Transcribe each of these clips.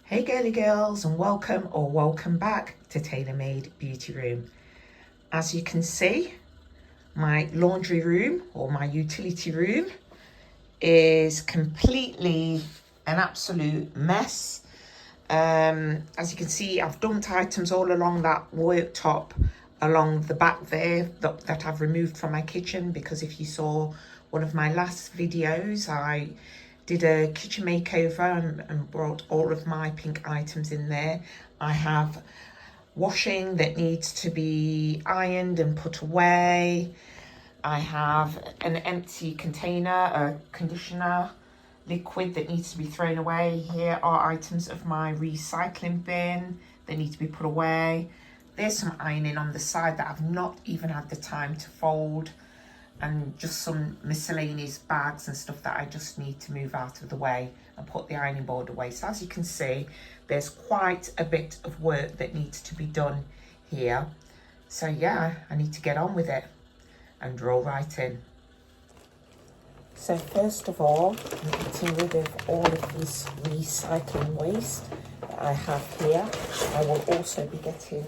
Hey girly girls, and welcome back to Tailor Made Beauty Room. As you can see, my laundry room or my utility room is completely an absolute mess. As you can see, I've dumped items all along that worktop along the back there that I've removed from my kitchen, because if you saw one of my last videos, I did a kitchen makeover and brought all of my pink items in there. I have washing that needs to be ironed and put away. I have an empty container, a conditioner liquid that needs to be thrown away. Here are items of my recycling bin that need to be put away. There's some ironing on the side that I've not even had the time to fold, and just some miscellaneous bags and stuff that I just need to move out of the way and put the ironing board away. So as you can see, there's quite a bit of work that needs to be done here. So yeah, I need to get on with it and roll right in. So first of all, I'm getting rid of all of this recycling waste that I have here. I will also be getting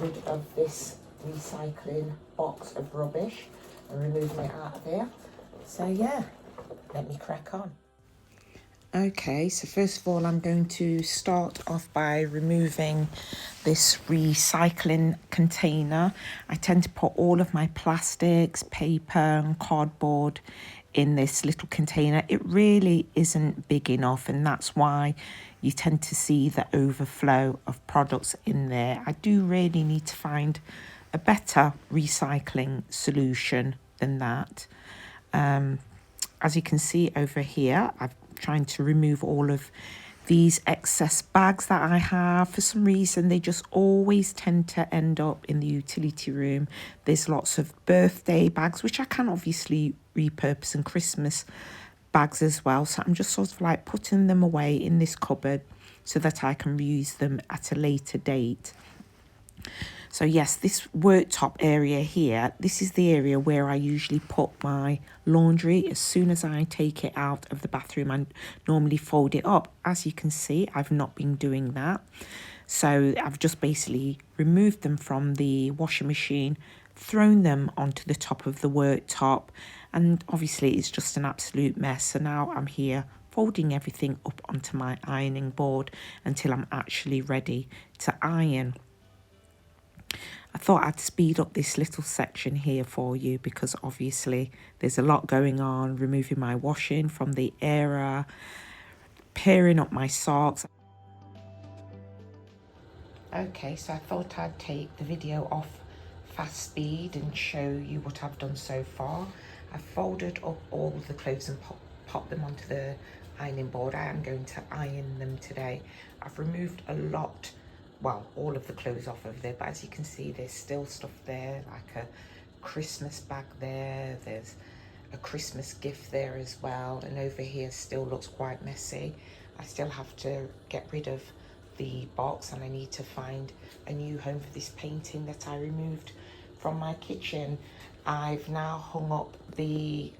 rid of this recycling box of rubbish and removing it out of there. So yeah, let me crack on. Okay, so first of all, I'm going to start off by removing this recycling container. I tend to put all of my plastics, paper and cardboard in this little container. It really isn't big enough, and that's why you tend to see the overflow of products in there. I do really need to find a better recycling solution than that. As you can see over here, I'm trying to remove all of these excess bags that I have. For some reason, they just always tend to end up in the utility room. There's lots of birthday bags, which I can obviously repurpose, and Christmas bags as well. So I'm just sort of like putting them away in this cupboard so that I can reuse them at a later date. So yes, this worktop area here, this is the area where I usually put my laundry. As soon as I take it out of the bathroom, I normally fold it up. As you can see, I've not been doing that. So I've just basically removed them from the washing machine, thrown them onto the top of the worktop, and obviously it's just an absolute mess. So now I'm here folding everything up onto my ironing board until I'm actually ready to iron. I thought I'd speed up this little section here for you because obviously there's a lot going on. Removing my washing from the area, pairing up my socks. Okay, so I thought I'd take the video off fast speed and show you what I've done so far. I've folded up all the clothes and popped them onto the ironing board. I am going to iron them today. I've removed a lot, well, all of the clothes off of there, but as you can see, there's still stuff there, like a Christmas bag there, there's a Christmas gift there as well, and over here still looks quite messy. I still have to get rid of the box, and I need to find a new home for this painting that I removed from my kitchen. I've now hung up the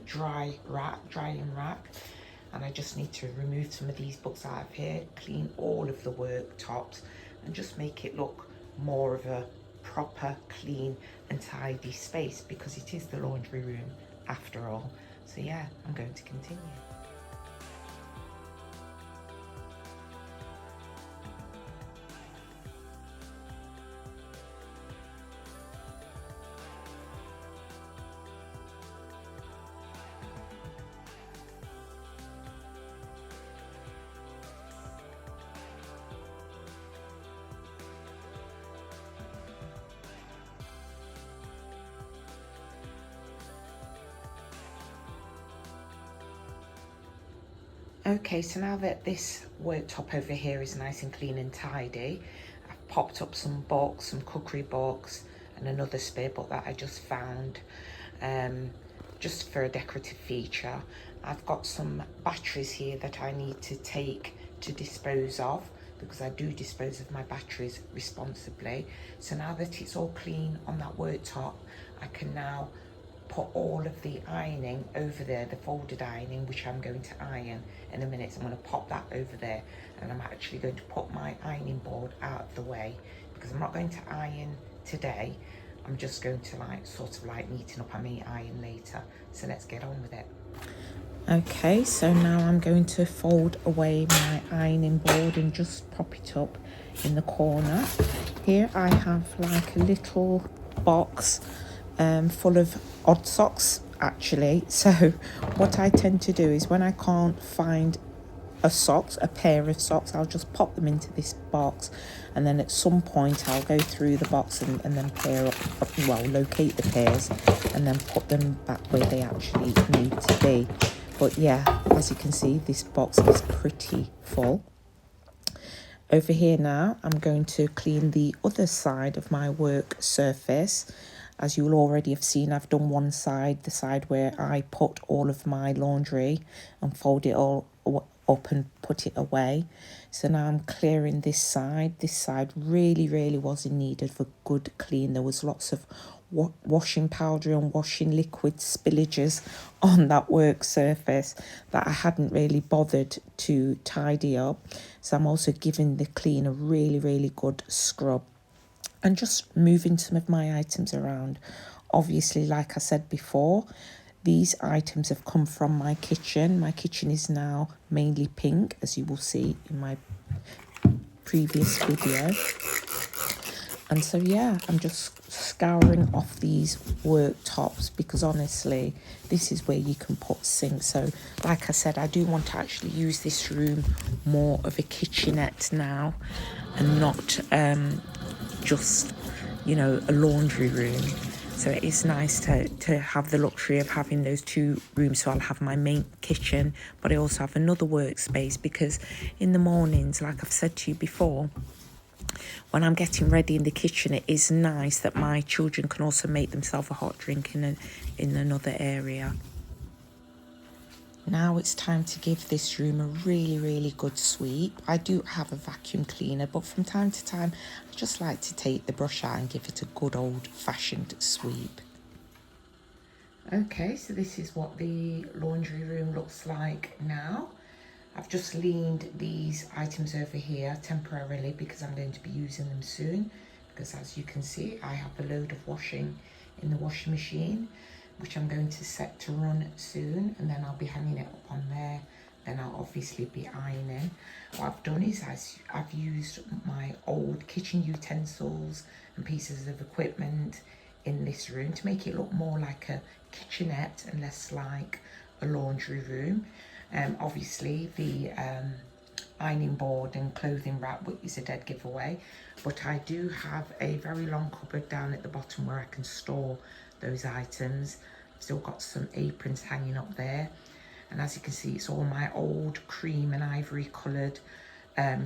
drying rack, and I just need to remove some of these books out of here, clean all of the worktops, and just make it look more of a proper, clean and tidy space, because it is the laundry room after all. So yeah, I'm going to continue. Okay, so now that this worktop over here is nice and clean and tidy, I've popped up some books, some cookery books, and another spare book that I just found, just for a decorative feature. I've got some batteries here that I need to take to dispose of, because I do dispose of my batteries responsibly. So now that it's all clean on that worktop, I can now put all of the ironing over there, the folded ironing, which I'm going to iron in a minute. So I'm going to pop that over there, and I'm actually going to put my ironing board out of the way because I'm not going to iron today. I'm just going to sort of neaten up. I may iron later. So let's get on with it. Okay, so now I'm going to fold away my ironing board and just prop it up in the corner. Here I have like a little box full of odd socks actually. So what I tend to do is when I can't find a pair of socks, I'll just pop them into this box, and then at some point I'll go through the box and then locate the pairs and then put them back where they actually need to be. But yeah, as you can see, this box is pretty full. Over here now, I'm going to clean the other side of my work surface. As you'll already have seen, I've done one side, the side where I put all of my laundry and fold it all up and put it away. So now I'm clearing this side. This side really was in need of a good clean. There was lots of washing powder and washing liquid spillages on that work surface that I hadn't really bothered to tidy up. So I'm also giving the clean a really good scrub and just moving some of my items around. Obviously, like I said before, these items have come from my kitchen. My kitchen is now mainly pink, as you will see in my previous video. And so yeah, I'm just scouring off these worktops because honestly, this is where you can put sinks. So like I said, I do want to actually use this room more of a kitchenette now and not just, you know, a laundry room. So it is nice to have the luxury of having those two rooms. So I'll have my main kitchen, but I also have another workspace because in the mornings, like I've said to you before, when I'm getting ready in the kitchen, it is nice that my children can also make themselves a hot drink in another area. Now it's time to give this room a really good sweep. I do have a vacuum cleaner, but from time to time, I just like to take the brush out and give it a good old-fashioned sweep. Okay, so this is what the laundry room looks like now. I've just leaned these items over here temporarily because I'm going to be using them soon. Because as you can see, I have a load of washing in the washing machine, which I'm going to set to run soon, and then I'll be hanging it up on there. Then I'll obviously be ironing. What I've done is I've used my old kitchen utensils and pieces of equipment in this room to make it look more like a kitchenette and less like a laundry room. Obviously the ironing board and clothing rack is a dead giveaway, but I do have a very long cupboard down at the bottom where I can store those items. I've still got some aprons hanging up there, and as you can see, it's all my old cream and ivory coloured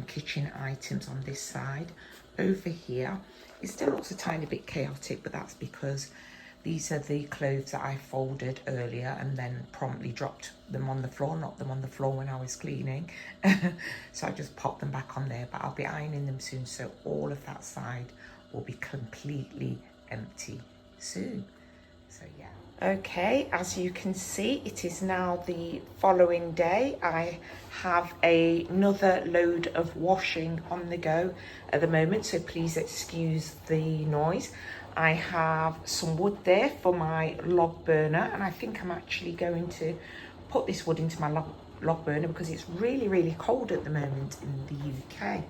kitchen items on this side. Over here it still looks a tiny bit chaotic, but that's because these are the clothes that I folded earlier and then promptly dropped them on the floor, knocked them on the floor when I was cleaning. So I just popped them back on there, but I'll be ironing them soon, so all of that side will be completely empty soon. So yeah. Okay, as you can see, it is now the following day. I have another load of washing on the go at the moment, so please excuse the noise. I have some wood there for my log burner, and I think I'm actually going to put this wood into my log burner because it's really cold at the moment in the UK.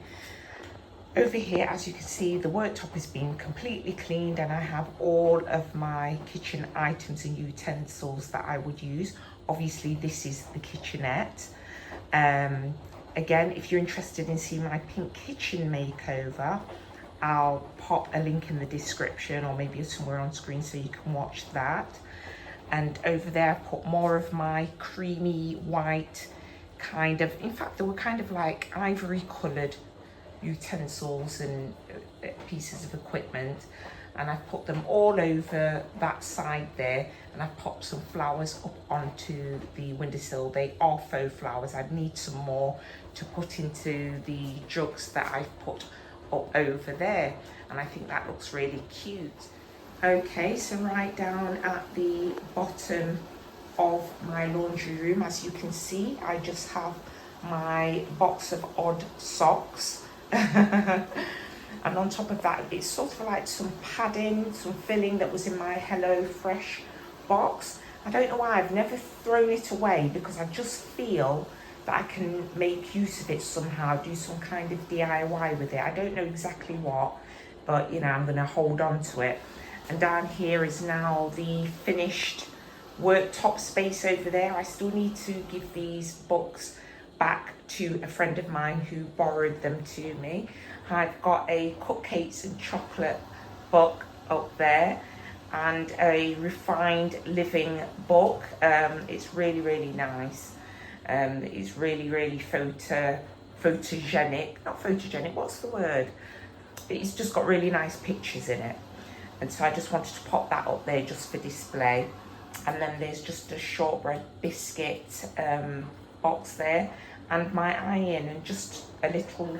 Over here, as you can see, the worktop has been completely cleaned, and I have all of my kitchen items and utensils that I would use. Obviously, this is the kitchenette. Again, if you're interested in seeing my pink kitchen makeover, I'll pop a link in the description or maybe somewhere on screen so you can watch that. And over there, I put more of my creamy white kind of, in fact, they were kind of like ivory coloured utensils and pieces of equipment, and I've put them all over that side there, and I've popped some flowers up onto the windowsill. They are faux flowers. I'd need some more to put into the jugs that I've put up over there, and I think that looks really cute. Okay, so right down at the bottom of my laundry room, as you can see, I just have my box of odd socks. And on top of that, it's sort of like some padding, some filling that was in my Hello Fresh box. I don't know why I've never thrown it away, because I just feel that I can make use of it somehow, do some kind of DIY with it. I don't know exactly what, but you know, I'm gonna hold on to it. And down here is now the finished worktop space over there. I still need to give these books back to a friend of mine who borrowed them to me. I've got a cupcakes and chocolate book up there and a refined living book. It's really, really nice. It's really, really photogenic. Not photogenic, what's the word? It's just got really nice pictures in it. And so I just wanted to pop that up there just for display. And then there's just a shortbread biscuit box there, and my iron, and just a little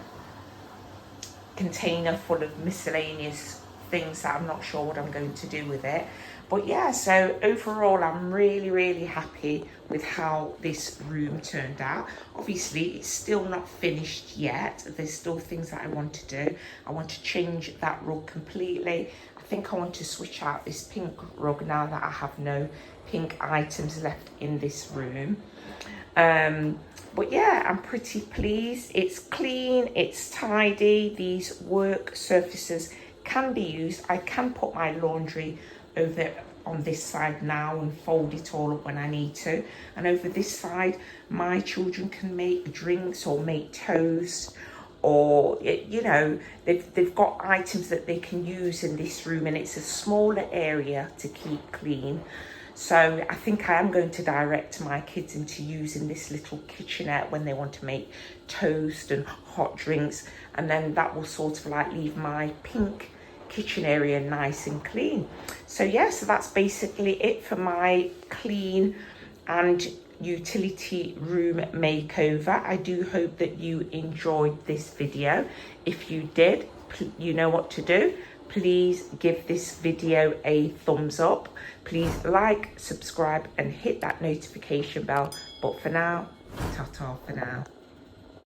container full of miscellaneous things that I'm not sure what I'm going to do with it. But yeah, so overall I'm really, really happy with how this room turned out. Obviously it's still not finished yet. There's still things that I want to do. I want to change that rug completely. I think I want to switch out this pink rug now that I have no pink items left in this room. But yeah, I'm pretty pleased. It's clean, it's tidy. These work surfaces can be used. I can put my laundry over on this side now and fold it all up when I need to. And over this side, my children can make drinks or make toast, or you know, they've got items that they can use in this room, and it's a smaller area to keep clean. So I think I am going to direct my kids into using this little kitchenette when they want to make toast and hot drinks, and then that will sort of like leave my pink kitchen area nice and clean. So yeah, so that's basically it for my clean and utility room makeover. I do hope that you enjoyed this video. If you did, you know what to do. Please give this video a thumbs up. Please like, subscribe and hit that notification bell. But for now, ta-ta for now.